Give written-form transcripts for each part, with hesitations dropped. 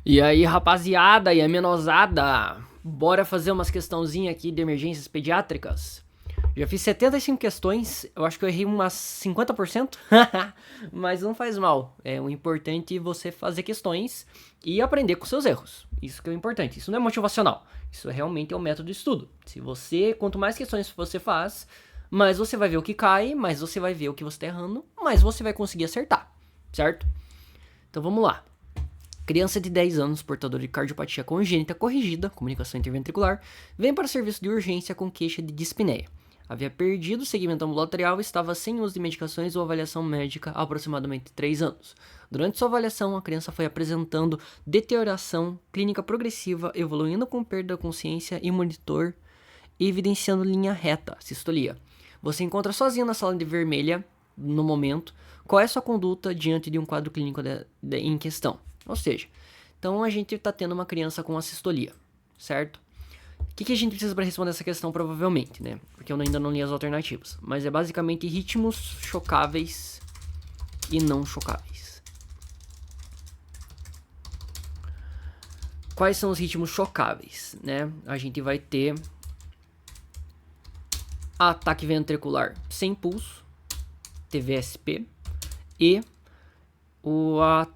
E aí, rapaziada, e a menosada, bora fazer umas questãozinhas aqui de emergências pediátricas? Já fiz 75 questões, eu acho que eu errei umas 50%, mas não faz mal. É o importante você fazer questões e aprender com seus erros. Isso que é o importante, isso não é motivacional, isso realmente é o método de estudo. Quanto mais questões você faz, mais você vai ver o que cai, mais você vai ver o que você tá errando, mais você vai conseguir acertar, certo? Então vamos lá. Criança de 10 anos, portadora de cardiopatia congênita corrigida, comunicação interventricular, vem para o serviço de urgência com queixa de dispneia. Havia perdido o segmento ambulatorial e estava sem uso de medicações ou avaliação médica há aproximadamente 3 anos. Durante sua avaliação, a criança foi apresentando deterioração clínica progressiva, evoluindo com perda da consciência e monitor, evidenciando linha reta, sistolia. Você encontra sozinho na sala de vermelha, no momento. Qual é a sua conduta diante de um quadro clínico em questão? Ou seja, então a gente está tendo uma criança com assistolia, certo? O que a gente precisa para responder essa questão provavelmente, né? Porque eu ainda não li as alternativas. Mas é basicamente ritmos chocáveis e não chocáveis. Quais são os ritmos chocáveis, né? A gente vai ter ataque ventricular sem pulso, TVSP, e a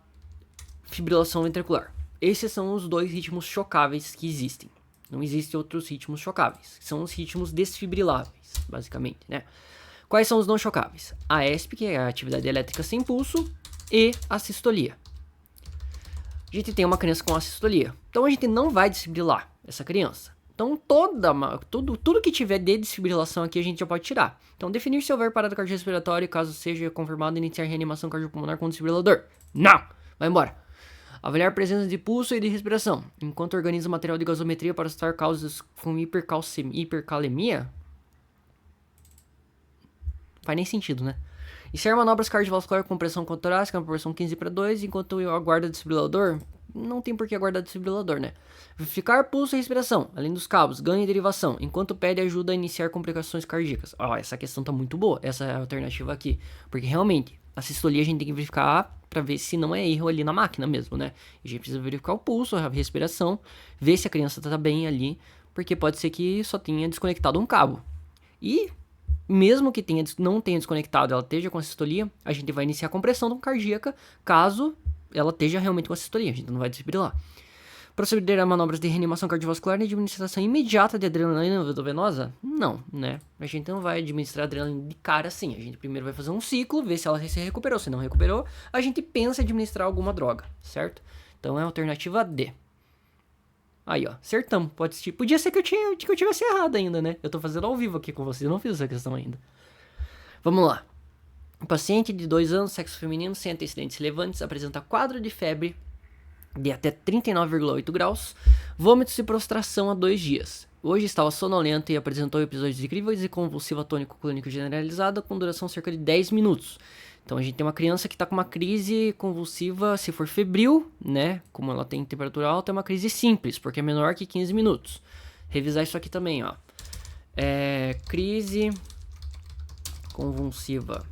fibrilação ventricular. Esses são os dois ritmos chocáveis que existem. Não existem outros ritmos chocáveis. São os ritmos desfibriláveis, basicamente, né? Quais são os não chocáveis? A ESP, que é a atividade elétrica sem pulso, e a sistolia. A gente tem uma criança com assistolia. Então a gente não vai desfibrilar essa criança. Então tudo que tiver de desfibrilação aqui a gente já pode tirar. Então definir se houver parada cardiorrespiratória caso seja confirmado iniciar reanimação cardiopulmonar com desfibrilador. Não! Vai embora. Avaliar a presença de pulso e de respiração. Enquanto organiza material de gasometria para estudar causas com hipercalemia? Faz nem sentido, né? Iniciar manobras cardiovasculares com pressão torácica na proporção 15:2, enquanto aguarda desfibrilador? Não tem por que aguardar desfibrilador, né? Verificar pulso e respiração, além dos cabos, ganho e derivação, enquanto pede ajuda a iniciar complicações cardíacas. Essa questão tá muito boa, essa é a alternativa aqui. Porque realmente, a sistolia a gente tem que verificar para ver se não é erro ali na máquina mesmo, né? A gente precisa verificar o pulso, a respiração, ver se a criança tá bem ali, porque pode ser que só tenha desconectado um cabo. E mesmo que não tenha desconectado, ela esteja com a sistolia, a gente vai iniciar a compressão cardíaca, caso ela esteja realmente com a sistolia, a gente não vai desfibrilar. Proceder a manobras de reanimação cardiovascular e administração imediata de adrenalina venosa? Não, né? A gente não vai administrar adrenalina de cara assim. A gente primeiro vai fazer um ciclo, ver se ela se recuperou. Se não recuperou, a gente pensa em administrar alguma droga, certo? Então é a alternativa D. Aí, ó, acertamos. Podia ser que eu tivesse errado ainda, né? Eu tô fazendo ao vivo aqui com vocês, eu não fiz essa questão ainda. Vamos lá. Um paciente de 2 anos, sexo feminino, sem antecedentes relevantes, apresenta quadro de febre de até 39,8 graus, vômitos e prostração há 2 dias. Hoje estava sonolento e apresentou episódios incríveis e convulsiva tônico-clínico generalizada com duração cerca de 10 minutos. Então a gente tem uma criança que está com uma crise convulsiva, se for febril, né, como ela tem temperatura alta, é uma crise simples, porque é menor que 15 minutos. Revisar isso aqui também, ó. Crise convulsiva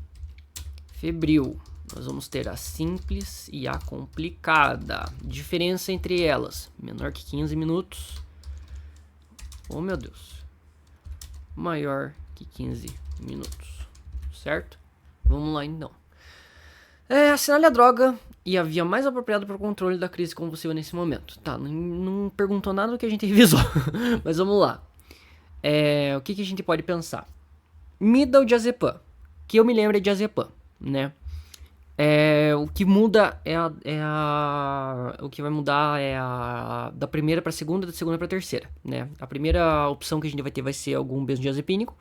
febril. Nós vamos ter a simples e a complicada. Diferença entre elas: menor que 15 minutos. Oh, meu Deus. Maior que 15 minutos. Certo? Vamos lá, então. Assinale a droga e a via mais apropriada para o controle da crise convulsiva nesse momento. Tá, não perguntou nada do que a gente revisou. Mas vamos lá. O que a gente pode pensar? Mida o diazepam. Que eu me lembro é diazepam, né? O que muda o que vai mudar é da primeira para a segunda, da segunda para a terceira, né? A primeira opção que a gente vai ter vai ser algum benzodiazepínico,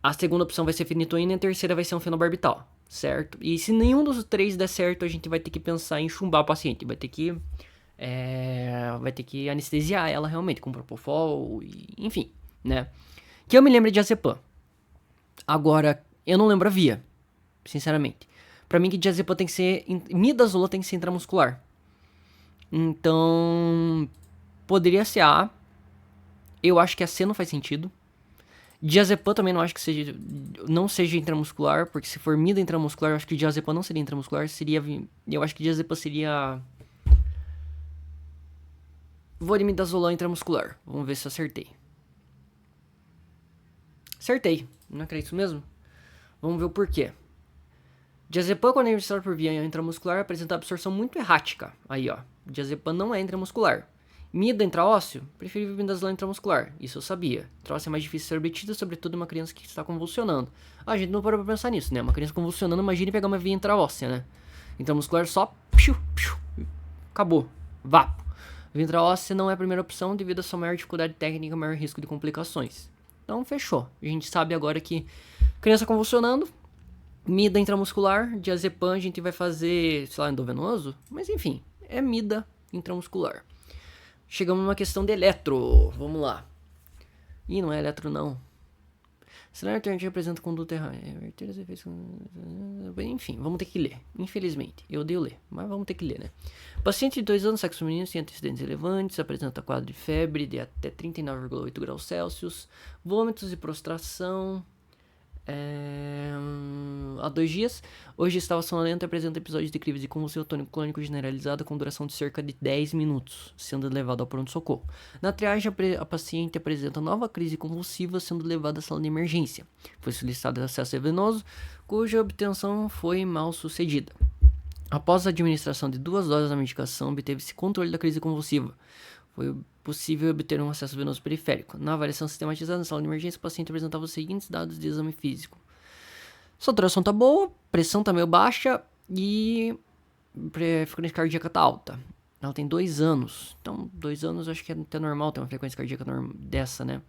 a segunda opção vai ser fenitoína e a terceira vai ser um fenobarbital, certo? E se nenhum dos três der certo, a gente vai ter que pensar em chumbar o paciente, vai ter que anestesiar ela realmente com propofol, enfim, né? Que eu me lembro de diazepam. Agora, eu não lembro a via, sinceramente. Pra mim que diazepam tem que ser... Midazolam tem que ser intramuscular. Então... Poderia ser A. Eu acho que a C não faz sentido. Diazepam também não acho que não seja intramuscular. Porque se for mida intramuscular, eu acho que o diazepam não seria intramuscular. Eu acho que diazepam seria... Vou de midazolam intramuscular. Vamos ver se eu acertei. Acertei. Não acredito mesmo? Vamos ver o porquê. Diazepam, quando é administrado por via intramuscular, apresenta absorção muito errática. Aí, ó. Diazepam não é intramuscular. Mida intraósseo, preferível midazolam intramuscular. Isso eu sabia. Intraósseo é mais difícil de ser obtida, sobretudo em uma criança que está convulsionando. A gente não parou pra pensar nisso, né? Uma criança convulsionando, imagine pegar uma via intraóssea, né? Intramuscular só... Piu, piu, acabou. Vapo. Via intraóssea não é a primeira opção devido à sua maior dificuldade técnica e maior risco de complicações. Então, fechou. A gente sabe agora que criança convulsionando, mida intramuscular, diazepam a gente vai fazer, sei lá, endovenoso, mas enfim, é mida intramuscular. Chegamos numa questão de eletro, vamos lá. Ih, não é eletro não. Cenário alternativo apresenta conduta errada. Enfim, vamos ter que ler, infelizmente. Eu odeio ler, mas vamos ter que ler, né? Paciente de 2 anos, sexo feminino, sem antecedentes relevantes, apresenta quadro de febre de até 39,8 graus Celsius, vômitos e prostração... há 2 dias, hoje estava sonolento e apresenta episódios de crise de convulsão tônico-clônico generalizada com duração de cerca de 10 minutos, sendo levado ao pronto-socorro. Na triagem, a paciente apresenta nova crise convulsiva, sendo levada à sala de emergência. Foi solicitado acesso venoso, cuja obtenção foi mal sucedida. Após a administração de 2 doses da medicação, obteve-se controle da crise convulsiva. Foi possível obter um acesso venoso periférico. Na avaliação sistematizada na sala de emergência, o paciente apresentava os seguintes dados de exame físico. Saturação tá boa, pressão tá meio baixa e frequência cardíaca tá alta. Ela tem 2 anos. Então, 2 anos eu acho que é até normal ter uma frequência cardíaca dessa, né?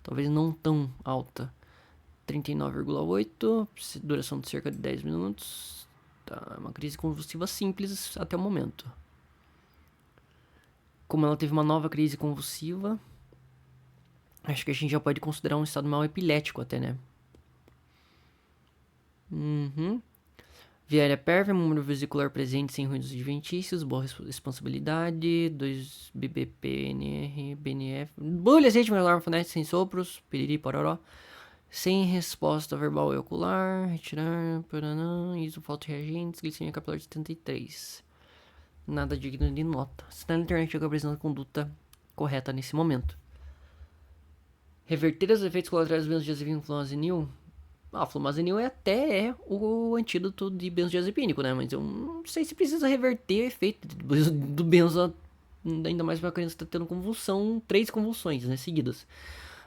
Talvez não tão alta. 39,8, duração de cerca de 10 minutos. Tá, uma crise convulsiva simples até o momento. Como ela teve uma nova crise convulsiva, acho que a gente já pode considerar um estado mal epilético até, né? Via aérea pérvia, número vesicular presente sem ruídos adventícios, boa responsabilidade, 2 BBPNR, BNF, bolha azeite, alarme fonético sem sopros, piriri, pororó, sem resposta verbal e ocular, retirar, paranã, isso, falta de reagentes, glicemia capilar de 73. Nada digno de nota. Sinal alternativo que apresenta a conduta correta nesse momento. Reverter os efeitos colaterais do benzodiazepínico flumazenil. Flumazenil até o antídoto de benzodiazepínico, né? Mas eu não sei se precisa reverter o efeito do benzo, ainda mais para uma criança que está tendo convulsão, 3 convulsões, né, seguidas.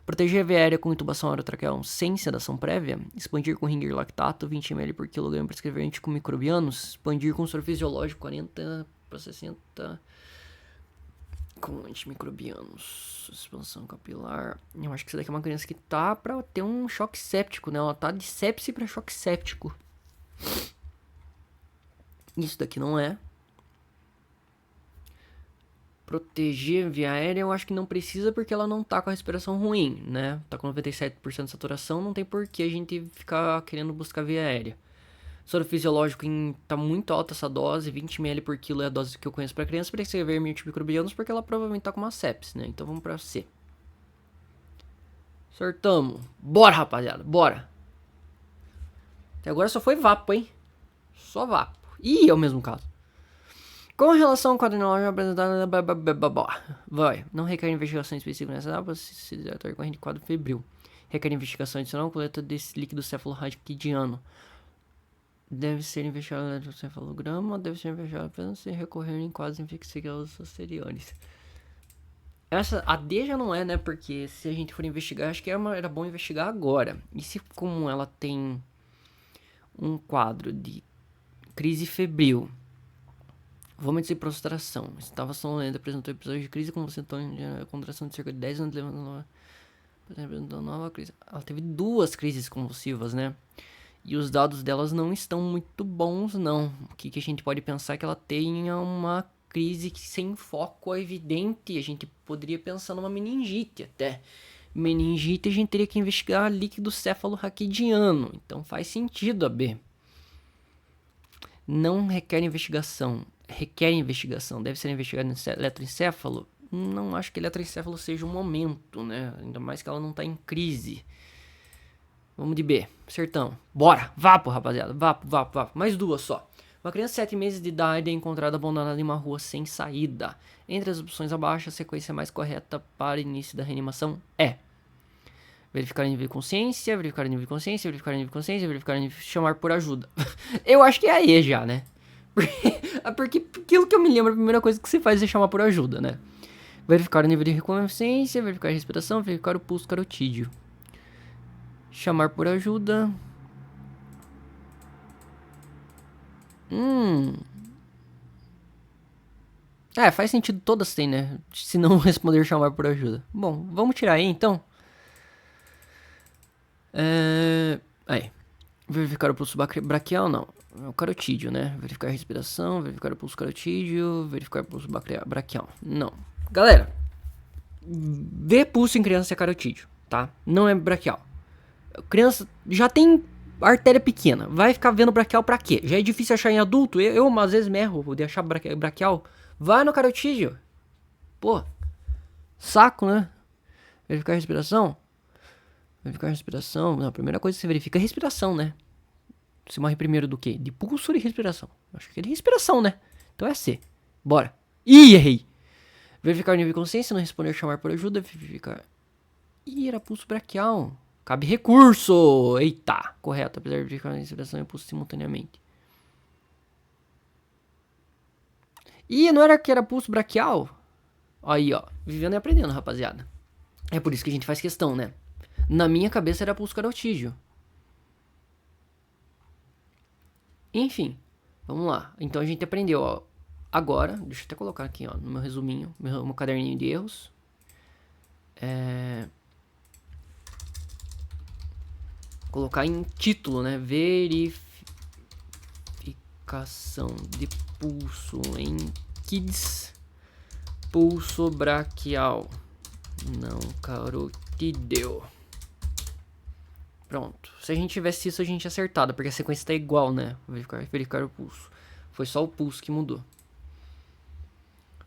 Proteger a via aérea com intubação orotraqueal sem sedação prévia. Expandir com ringer lactato, 20 ml por quilograma, prescrever anticomicrobianos. Expandir com soro fisiológico, 40 para 60 com antimicrobianos, expansão capilar. Eu acho que isso daqui é uma criança que tá pra ter um choque séptico, né? Ela tá de sepse pra choque séptico. Isso daqui não é. Proteger via aérea eu acho que não precisa porque ela não tá com a respiração ruim, né? Tá com 97% de saturação, não tem por que a gente ficar querendo buscar via aérea. Soro fisiológico tá muito alta essa dose, 20 ml por quilo é a dose que eu conheço pra criança, para escrever antimicrobianos porque ela provavelmente tá com uma sepsis, né? Então vamos pra C. Acertamos. Bora, rapaziada, bora. Até agora só foi vapo, hein? Só vapo. Ih, é o mesmo caso. Com relação ao quadrinológico apresentada... Vai. Não requer investigação específica nessa etapa, se tratar corrente de quadro febril. Requer investigação adicional, coleta desse líquido cefalorraquidiano. Deve ser investigado no eletrocefalograma, deve ser investigado apenas se recorrer em quadros infecciosos posteriores. A D já não é, né? Porque se a gente for investigar, acho que era bom investigar agora. E se como ela tem um quadro de crise febril, vômitos e prostração, estava sonolenta, apresentou episódio de crise com contração de cerca de 10 anos, apresentou nova crise. Ela teve 2 crises convulsivas, né? E os dados delas não estão muito bons, não. O que a gente pode pensar é que ela tenha uma crise sem foco evidente. A gente poderia pensar numa meningite até. Meningite a gente teria que investigar líquido cefalorraquidiano. Então faz sentido a B. Não requer investigação. Requer investigação. Deve ser investigado em eletroencefalo. Não acho que eletroencefalo seja o momento, né? Ainda mais que ela não está em crise. Vamos de B, acertão. Bora, vapo, rapaziada, vapo. Mais 2 só. Uma criança de 7 meses de idade é encontrada abandonada em uma rua sem saída. Entre as opções abaixo, a sequência mais correta para início da reanimação é: verificar o nível de consciência, verificar o nível de consciência, verificar o nível de consciência, verificar o nível de chamar por ajuda. Eu acho que é aí já, né? Porque aquilo que eu me lembro, a primeira coisa que você faz é chamar por ajuda, né? Verificar o nível de consciência, verificar a respiração, verificar o pulso carotídeo. Chamar por ajuda. É, faz sentido todas têm, né? Se não responder, chamar por ajuda. Bom, vamos tirar aí então. Aí. Verificar o pulso braquial, não. É o carotídeo, né? Verificar a respiração, verificar o pulso carotídeo, verificar o pulso braquial. Não. Galera, ver pulso em criança é carotídeo, tá? Não é braquial. Criança já tem artéria pequena. Vai ficar vendo braquial pra quê? Já é difícil achar em adulto. Eu às vezes me erro de achar braquial. Vai no carotídeo. Pô, saco, né? Verificar a respiração. Verificar a respiração. Não, a primeira coisa que você verifica é a respiração, né? Você morre primeiro do quê? De pulso ou de respiração? Acho que é de respiração, né? Então é C. Bora. Ih, errei. Verificar o nível de consciência, não responder, chamar por ajuda. Verificar. Ih, era pulso braquial. Cabe recurso. Eita. Correto. Apesar de verificar a respiração e pulso simultaneamente. Ih, não era que era pulso braquial? Aí, ó. Vivendo e aprendendo, rapaziada. É por isso que a gente faz questão, né? Na minha cabeça era pulso carotídeo. Enfim, vamos lá. Então a gente aprendeu, ó. Agora, deixa eu até colocar aqui, ó, no meu resuminho, meu caderninho de erros. Colocar em título, né? Verificação de pulso em kids. Pulso braquial. Não carotídeo. Pronto. Se a gente tivesse isso, a gente tinha acertado, porque a sequência tá igual, né? Verificar o pulso. Foi só o pulso que mudou.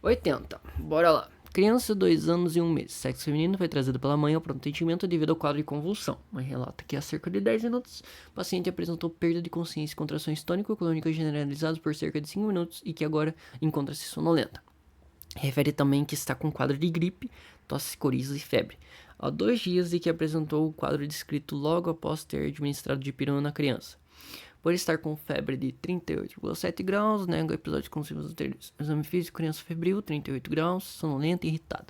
80. Bora lá. Criança, 2 anos e 1 mês. Sexo feminino foi trazido pela mãe ao pronto atendimento devido ao quadro de convulsão. Mãe relata que há cerca de 10 minutos, o paciente apresentou perda de consciência e contrações tônico-clônicas generalizadas por cerca de 5 minutos e que agora encontra-se sonolenta. Refere também que está com quadro de gripe, tosse, coriza e febre. Há 2 dias de que apresentou o quadro descrito logo após ter administrado dipirona na criança. Por estar com febre de 38,7 graus, nega o episódio com sintomas anteriores. Exame físico, criança febril, 38 graus, sonolenta e irritada.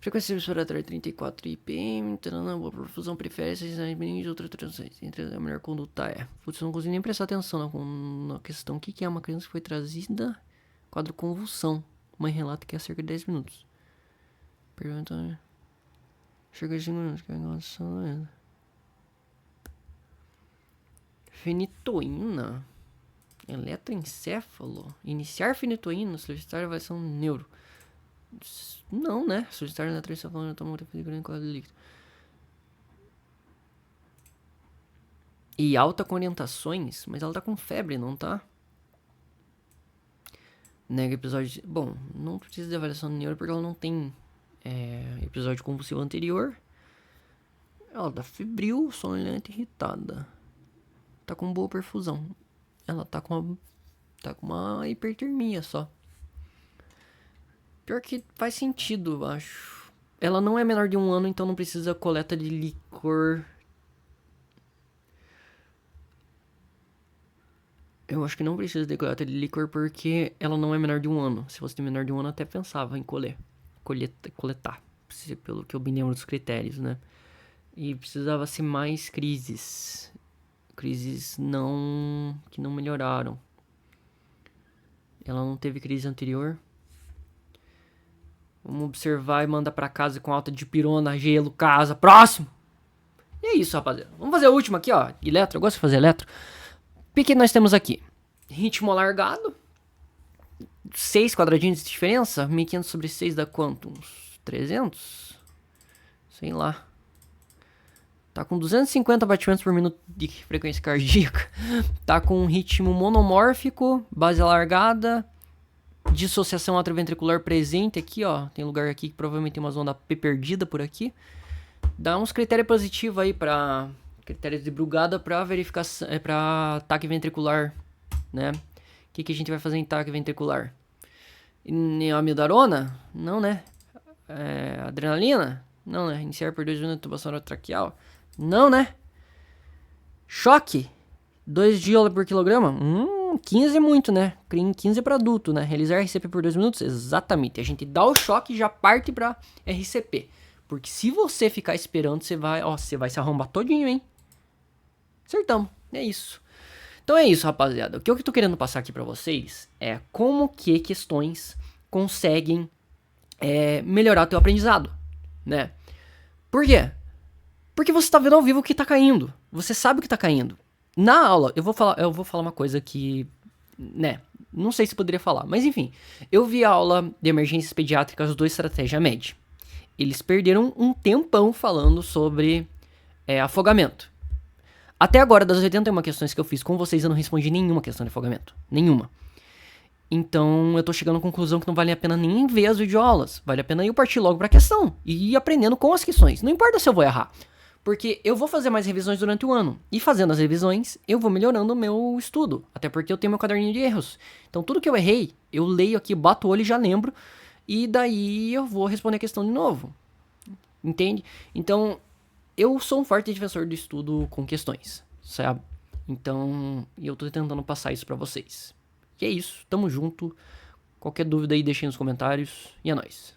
Frequência respiratória 34 IPM, boa perfusão periférica, sinais benignos e outras transões. Entre a melhor conduta é. Putz, eu não consigo nem prestar atenção na questão. O que é uma criança que foi trazida? Quadro convulsão. Mãe relata que é cerca de 10 minutos. Pergunta. Chega de 5 minutos, que é sonolenta. Fenitoína. Eletroencéfalo. Iniciar fenitoína. Solicitar avaliação neuro. Não, né? Solicitar eletroencéfalo na tomografia de grande quadro líquido. E alta com orientações. Mas ela tá com febre, não tá? Nega episódio... Bom, não precisa de avaliação neuro porque ela não tem episódio convulsivo anterior. Ela tá febril, sonolenta e irritada. Tá com boa perfusão. Ela tá com uma hipertermia só. Pior que faz sentido, eu acho. Ela não é menor de 1 ano, então não precisa coleta de licor. Eu acho que não precisa de coleta de licor porque ela não é menor de 1 ano. Se fosse menor de 1 ano, até pensava em coletar. Pelo que eu me lembro dos critérios, né? E precisava ser mais crises. Crises que não melhoraram. Ela não teve crise anterior. Vamos observar e mandar pra casa com alta de pirona, gelo, casa. Próximo! E é isso, rapaziada. Vamos fazer a última aqui, ó. Eletro, eu gosto de fazer eletro. O que nós temos aqui? Ritmo alargado. 6 quadradinhos de diferença. 1500 sobre 6 dá quanto? Uns 300? Sei lá. Tá com 250 batimentos por minuto de frequência cardíaca. Tá com um ritmo monomórfico, base alargada, dissociação atrioventricular presente aqui, ó. Tem lugar aqui que provavelmente tem uma zona P perdida por aqui. Dá uns critérios positivos aí pra... Critérios de Brugada pra verificação... pra ataque ventricular, né? que a gente vai fazer em taque ventricular? Amiodarona? Não, né? Adrenalina? Não, né? Iniciar por 2 minutos intubação orotraqueal? Não, né? Choque? 2 Joule por quilograma? 15 é muito, né? 15 para adulto, né? Realizar RCP por 2 minutos? Exatamente. A gente dá o choque e já parte pra RCP. Porque se você ficar esperando, você vai se arrombar todinho, hein? Acertamos. É isso. Então é isso, rapaziada. O que eu tô querendo passar aqui pra vocês é como que questões conseguem melhorar o teu aprendizado, né? Por quê? Porque você tá vendo ao vivo o que tá caindo. Você sabe o que tá caindo. Na aula, eu vou falar uma coisa que, né, não sei se poderia falar, mas enfim. Eu vi a aula de emergências pediátricas do Estratégia Med. Eles perderam um tempão falando sobre afogamento. Até agora, das 81 questões que eu fiz com vocês, eu não respondi nenhuma questão de afogamento. Nenhuma. Então, eu tô chegando à conclusão que não vale a pena nem ver as videoaulas. Vale a pena eu partir logo pra questão e ir aprendendo com as questões. Não importa se eu vou errar. Porque eu vou fazer mais revisões durante o ano. E fazendo as revisões, eu vou melhorando o meu estudo. Até porque eu tenho meu caderninho de erros. Então, tudo que eu errei, eu leio aqui, bato o olho e já lembro. E daí eu vou responder a questão de novo. Entende? Então, eu sou um forte defensor do estudo com questões, sabe? Então, eu tô tentando passar isso pra vocês. E é isso, tamo junto. Qualquer dúvida aí, deixem nos comentários. E é nóis.